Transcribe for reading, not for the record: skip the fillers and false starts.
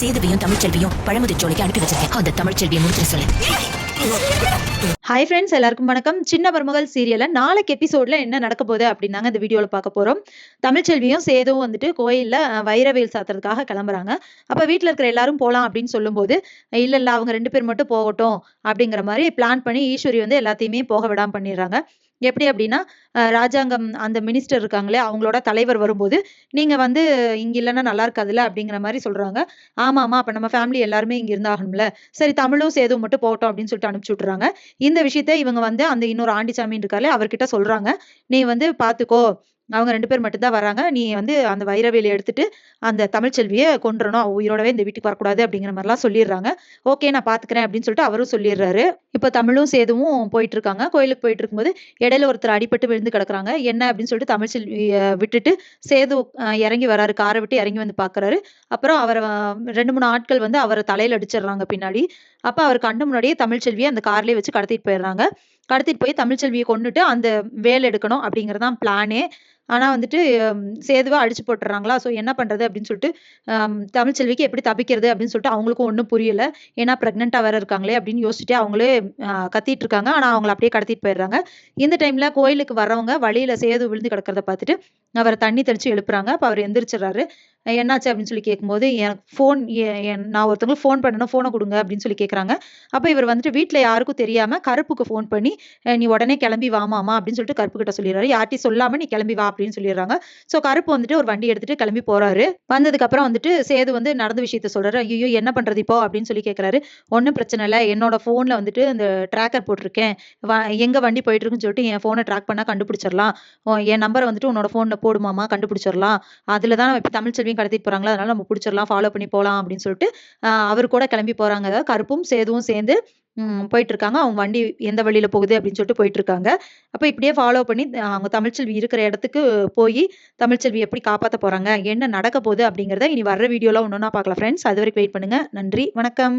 சேதுவையும் தமிழ்ச்செல்வியும் பழமுதிர்ச்சோலைக்கு அனுப்பி வச்சிருக்கேன். அந்த தமிழ்ச்செல்வியை முடிச்சு சொல்லு. ஹாய் ஃப்ரெண்ட்ஸ், எல்லாருக்கும் வணக்கம். சின்ன மருமகள் சீரியல்ல நாளைக்கு எபிசோட்ல என்ன நடக்க போகுது அப்படின்னாங்க இந்த வீடியோல பார்க்க போறோம். தமிழ்ச்செல்வியும் சேதுவும் வந்துட்டு கோயில்ல வைரவேல் சாத்துறதுக்காக கிளம்புறாங்க. அப்ப வீட்டுல இருக்கிற எல்லாரும் போலாம் அப்படின்னு சொல்லும்போது, இல்ல அவங்க 2 பேர் மட்டும் போகட்டும் அப்படிங்கிற மாதிரி பிளான் பண்ணி ஈஸ்வரி வந்து எல்லாத்தையுமே போக விடாம பண்ணிடுறாங்க. எப்படி அப்படின்னா, ராஜாங்கம் அந்த மினிஸ்டர் இருக்காங்களே அவங்களோட தலைவர் வரும்போது, நீங்க வந்து இங்க இல்லைன்னா நல்லா இருக்காதுல்ல அப்படிங்கிற மாதிரி சொல்றாங்க. ஆமா, அப்ப நம்ம ஃபேமிலி எல்லாருமே இங்க இருந்தாகணும்ல, சரி தமிழும் சேதுவும் மட்டும் போகட்டும் அப்படின்னு சொல்லிட்டு அனுப்பிச்சு விட்டுறாங்க. இந்த விஷயத்த இவங்க வந்து அந்த இன்னொரு ஆண்டிச்சாமின்னு இருக்காரு அவர்கிட்ட சொல்றாங்க. நீ வந்து பாத்துக்கோ, அவங்க 2 பேர் மட்டும் தான் வராங்க. நீ வந்து அந்த வைரவேலி எடுத்துட்டு அந்த தமிழ்ச்செல்விய கொன்றணும். அவ உயிரோடவே இந்த வீட்டுக்கு வரக்கூடாது அப்படிங்கிற மாதிரிலாம் சொல்லிடுறாங்க. ஓகே, நான் பாத்துக்கிறேன் அப்படின்னு சொல்லிட்டு அவரும் சொல்லிடுறாரு. இப்ப தமிழும் சேதுவும் போயிட்டு இருக்காங்க. கோயிலுக்கு போயிட்டு இருக்கும்போது இடையில ஒருத்தர் அடிபட்டு விழுந்து கிடக்குறாங்க. என்ன அப்படின்னு சொல்லிட்டு தமிழ்ச்செல்விய விட்டுட்டு சேது இறங்கி வராரு. காரை விட்டு இறங்கி வந்து பாக்குறாரு. அப்புறம் அவரை 2, 3 ஆட்கள் வந்து அவரை தலையில அடிச்சிடுறாங்க பின்னாடி. அப்ப அவர் கண்ணு முன்னாடியே தமிழ்ச்செல்வியை அந்த கார்லயே வச்சு கடத்திட்டு போயிடுறாங்க. கடத்திட்டு போய் தமிழ்ச்செல்வியை கொன்னுட்டு அந்த வேல் எடுக்கணும் அப்படிங்கறதுதான் பிளானே. ஆனா வந்துட்டு சேதுவ அடிச்சு போட்டுறாங்களா. சோ என்ன பண்றது அப்படின்னு சொல்லிட்டு தமிழ்ச்செல்விக்கு எப்படி தப்பிக்கிறது அப்படின்னு சொல்லிட்டு அவங்களுக்கும் ஒண்ணும் புரியல. ஏன்னா பிரெக்னெண்டா வேற இருக்காங்களே அப்படின்னு யோசிச்சுட்டு அவங்களே கத்திட்டு இருக்காங்க. ஆனா அவங்கள அப்படியே கடத்திட்டு போயிடுறாங்க. இந்த டைம்ல கோயிலுக்கு வர்றவங்க வழியில சேது விழுந்து கிடக்கிறத பார்த்துட்டு அவரை தண்ணி தெளிச்சு எழுப்புறாங்க. அப்ப அவர் எந்திரிச்சிடறாரு. என்னாச்சு அப்படின்னு சொல்லி கேட்கும்போது, எனக்கு ஃபோன் நான் ஒருத்தவங்களுக்கு ஃபோன் பண்ணணும், ஃபோனை கொடுங்க அப்படின்னு சொல்லி கேட்குறாங்க. அப்ப இவர் வந்துட்டு வீட்ல யாருக்கும் தெரியாம கருப்புக்கு ஃபோன் பண்ணி, நீ உடனே கிளம்பி வாமாமா அப்படின்னு சொல்லிட்டு கருப்பு கிட்ட சொல்லிடுறாரு. யார்ட்டையும் சொல்லாம நீ கிளம்பி வா அப்படின்னு சொல்லிடுறாங்க. சோ கருப்பு வந்துட்டு ஒரு வண்டி எடுத்துட்டு கிளம்பி போறாரு. வந்ததுக்கு அப்புறம் வந்துட்டு சேது வந்து நடந்த விஷயத்த சொல்றாரு. ஐயோ என்ன பண்றது இப்போ அப்படின்னு சொல்லி கேட்கறாரு. ஒன்னும் பிரச்சனை இல்ல, என்னோட போன்ல வந்துட்டு இந்த டிராக்கர் போட்டிருக்கேன். எங்க வண்டி போயிட்டு இருக்குன்னு சொல்லிட்டு என் போனை ட்ராக் பண்ணா கண்டுபிடிச்சிடலாம். என் நம்பரை வந்துட்டு உன்னோட போன்ல போடுமாமா, கண்டுபிடிச்சிடலாம். அதுலதான் இப்ப தமிழ்ச்செல்வியும் கடத்திட்டு போறாங்களா, அதனால நம்ம பிடிச்சிடலாம், ஃபாலோ பண்ணி போலாம் அப்படின்னு சொல்லிட்டு அவர் கூட கிளம்பி போறாங்க. அதாவது கருப்பும் சேதுவும் சேர்ந்து போயிட்டு இருக்காங்க. அவங்க வண்டி எந்த வழியில போகுது அப்படின்னு சொல்லிட்டு போயிட்டு இருக்காங்க. அப்ப இப்படியே ஃபாலோ பண்ணி அவங்க தமிழ்ச்செல்வி இருக்கிற இடத்துக்கு போய் தமிழ்ச்செல்வி எப்படி காப்பாத்த போறாங்க, என்ன நடக்க போகுது அப்படிங்கறத இனி வர்ற வீடியோல ஒன்னொன்னா பார்க்கலாம் ஃப்ரெண்ட்ஸ். அது வரைக்கும் வெயிட் பண்ணுங்க. நன்றி, வணக்கம்.